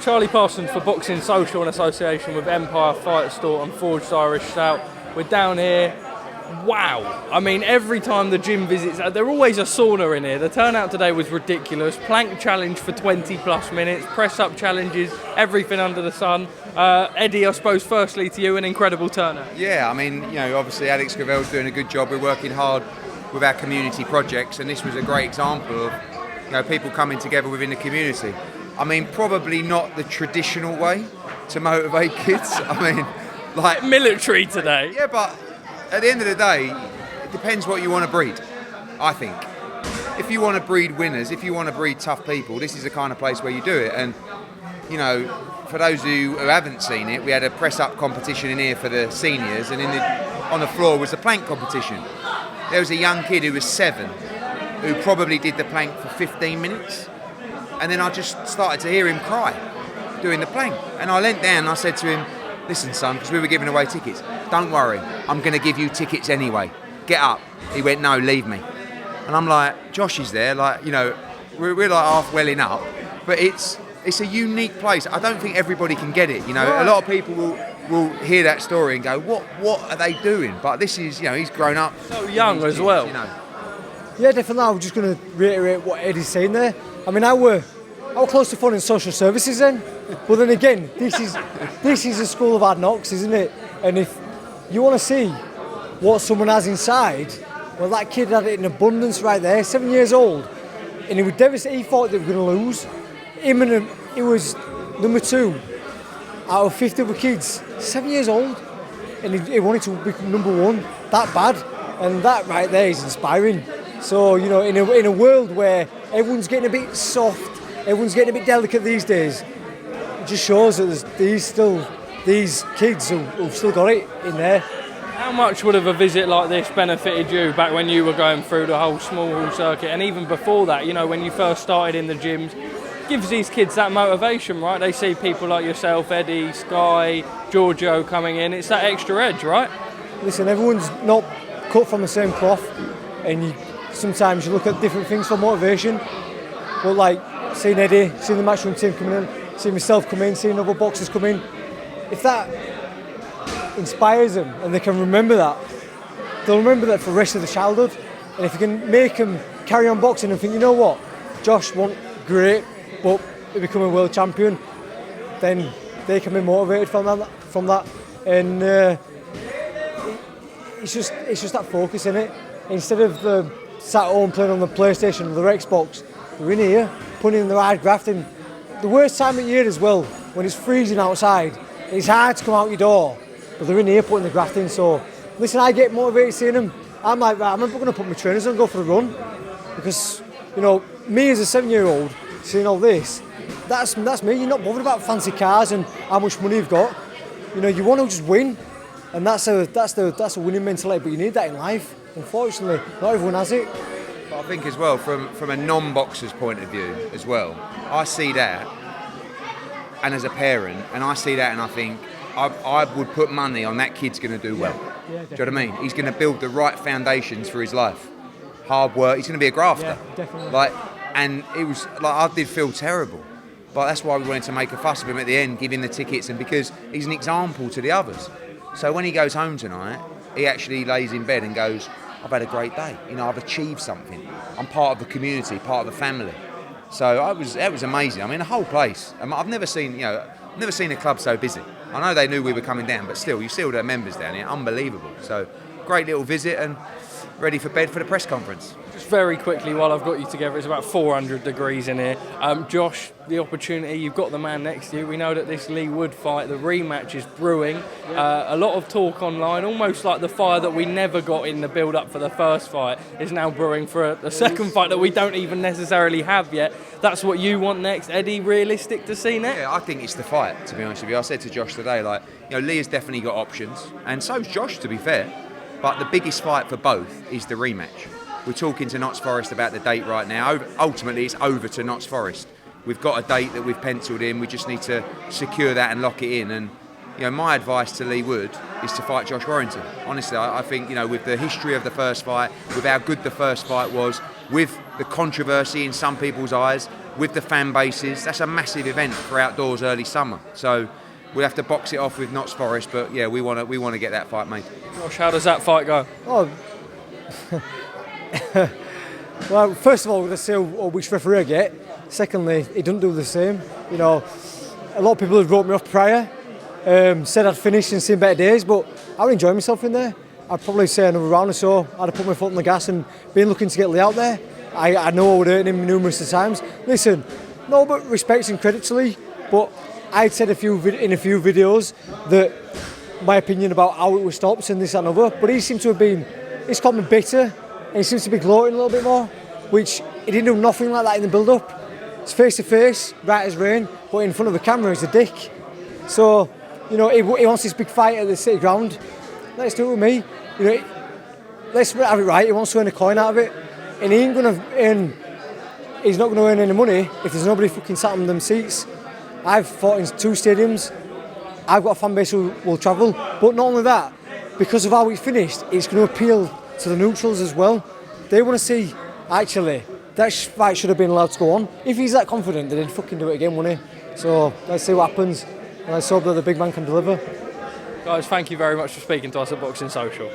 Charlie Parsons for Boxing Social in association with Empire Fight Store and Forged Irish Stout. We're down here. Wow. I mean, every time the gym visits, there's always a sauna in here. The turnout today was ridiculous. Plank challenge for 20 plus minutes, press up challenges, everything under the sun. Eddie, I suppose, firstly to you, an incredible turnout. Yeah, I mean, obviously Alex Gravel's doing a good job. We're working hard with our community projects, and this was a great example of, people coming together within the community. I mean, probably not the traditional way to motivate kids. I mean, like military today. Yeah, but at the end of the day, it depends what you want to breed, I think. If you want to breed winners, if you want to breed tough people, this is the kind of place where you do it. And, for those who haven't seen it, we had a press-up competition in here for the seniors, and on the floor was the plank competition. There was a young kid who was 7 who probably did the plank for 15 minutes. And then I just started to hear him cry doing the plank. And I leant down and I said to him, listen, son, because we were giving away tickets, don't worry, I'm going to give you tickets anyway. Get up. He went, no, leave me. And I'm like, Josh is there, we're like half welling up, but it's a unique place. I don't think everybody can get it. A lot of people will hear that story and go, what are they doing? But this is, he's grown up. So young as well. Yeah, definitely. I'm just going to reiterate what Eddie's saying there. I mean, I were close to funding social services then, but then again, this is a school of hard knocks, isn't it? And if you want to see what someone has inside, well, that kid had it in abundance right there, 7 years old, and he was devastated. He thought they were going to lose. He was number 2 out of 50 other kids, 7 years old, and he wanted to become number 1. That bad, and that right there is inspiring. So, in a world where everyone's getting a bit soft, everyone's getting a bit delicate these days, it just shows that there's these kids who've still got it in there. How much would have a visit like this benefited you back when you were going through the whole small hall circuit, and even before that, when you first started in the gyms? Gives these kids that motivation, right? They see people like yourself, Eddie, Sky, Giorgio coming in. It's that extra edge, right? Listen, everyone's not cut from the same cloth, and sometimes you look at different things for motivation. But like seeing Eddie, seeing the Matchroom team coming in, seeing myself come in, seeing other boxers come in, if that inspires them and they can remember that, they'll remember that for the rest of the childhood. And if you can make them carry on boxing and think, you know what, Josh won great, but they become a world champion, then they can be motivated from that. And it's just that focus in it. Instead of sat at home playing on the PlayStation or the Xbox, they're in here putting in the hard grafting. The worst time of year as well, when it's freezing outside, it's hard to come out your door, but they're in here putting the grafting. So listen, I get motivated seeing them. I'm like, right, I'm not going to put my trainers on and go for a run, because me as a 7-year-old seeing all this, that's me. You're not bothered about fancy cars and how much money you've got. You want to just win, and that's a winning mentality. But you need that in life. Unfortunately, not everyone has it. But I think as well, from a non-boxer's point of view as well, I see that, and as a parent, and I see that, and I think I would put money on that kid's going to do well. Yeah, do you know what I mean? He's going to build the right foundations for his life. Hard work. He's going to be a grafter. Yeah, definitely. And it was I did feel terrible, but that's why we wanted to make a fuss of him at the end, give him the tickets, and because he's an example to the others. So when he goes home tonight, he actually lays in bed and goes, I've had a great day. I've achieved something. I'm part of the community, part of the family. So that was amazing. I mean, the whole place. I've never seen a club so busy. I know they knew we were coming down, but still, you see all the members down here. Unbelievable. So great little visit, and ready for bed for the press conference. Just very quickly, while I've got you together, it's about 400 degrees in here. Josh, the opportunity, you've got the man next to you. We know that this Leigh Wood fight, the rematch, is brewing. A lot of talk online, almost like the fire that we never got in the build-up for the first fight is now brewing for the second fight that we don't even necessarily have yet. That's what you want next. Eddie, realistic to see next? Yeah, I think it's the fight, to be honest with you. I said to Josh today, Leigh has definitely got options, and so's Josh, to be fair. But the biggest fight for both is the rematch. We're talking to Notts Forest about the date right now. Ultimately, it's over to Notts Forest. We've got a date that we've penciled in. We just need to secure that and lock it in. And my advice to Leigh Wood is to fight Josh Warrington. Honestly, I think with the history of the first fight, with how good the first fight was, with the controversy in some people's eyes, with the fan bases. That's a massive event for outdoors early summer. So we'll have to box it off with Notts Forest, but yeah, we want to get that fight made. Josh, how does that fight go? Oh, well, first of all, we're going to see which referee I get. Secondly, he doesn't do the same. You know, a lot of people have wrote me off prior, said I'd finished and seen better days, but I would enjoy myself in there. I'd probably say another round or so. I'd have put my foot on the gas and been looking to get Leigh out there. I know I would hurt him numerous times. Listen, no but respect and credit to Leigh, but I'd said in a few videos that my opinion about how it was stopped and this and other, but he seemed to have been, he's called me bitter, and he seems to be gloating a little bit more, which he didn't do nothing like that in the build-up. It's face to face, right as rain, but in front of the camera he's a dick. So, you know, he wants this big fight at the City Ground. Let's do it with me. You know, let's have it right. He wants to earn a coin out of it, and he ain't gonna earn. He's not gonna earn any money if there's nobody fucking sat on them seats. I've fought in 2 stadiums. I've got a fan base who will travel, but not only that, because of how it's finished, it's going to appeal to the neutrals as well. They want to see, actually, that fight should have been allowed to go on. If he's that confident, then he'd fucking do it again, wouldn't he? So let's see what happens, and let's hope that the big man can deliver. Guys, thank you very much for speaking to us at Boxing Social.